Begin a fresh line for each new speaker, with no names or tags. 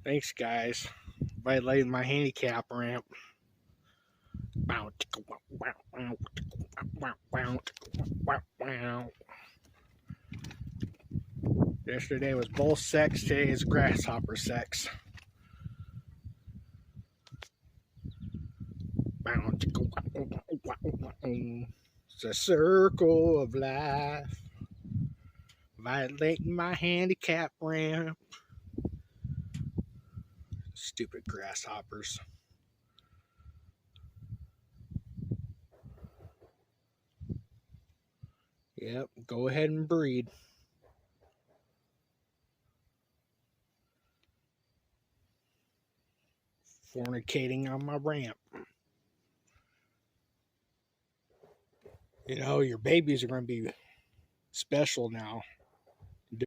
Thanks, guys. Violating my handicap ramp. Yesterday was bull sex, today is grasshopper sex. It's a circle of life. Violating my handicap ramp. Stupid grasshoppers. Yep, go ahead and breed. Fornicating on my ramp. You know, your babies are going to be special now.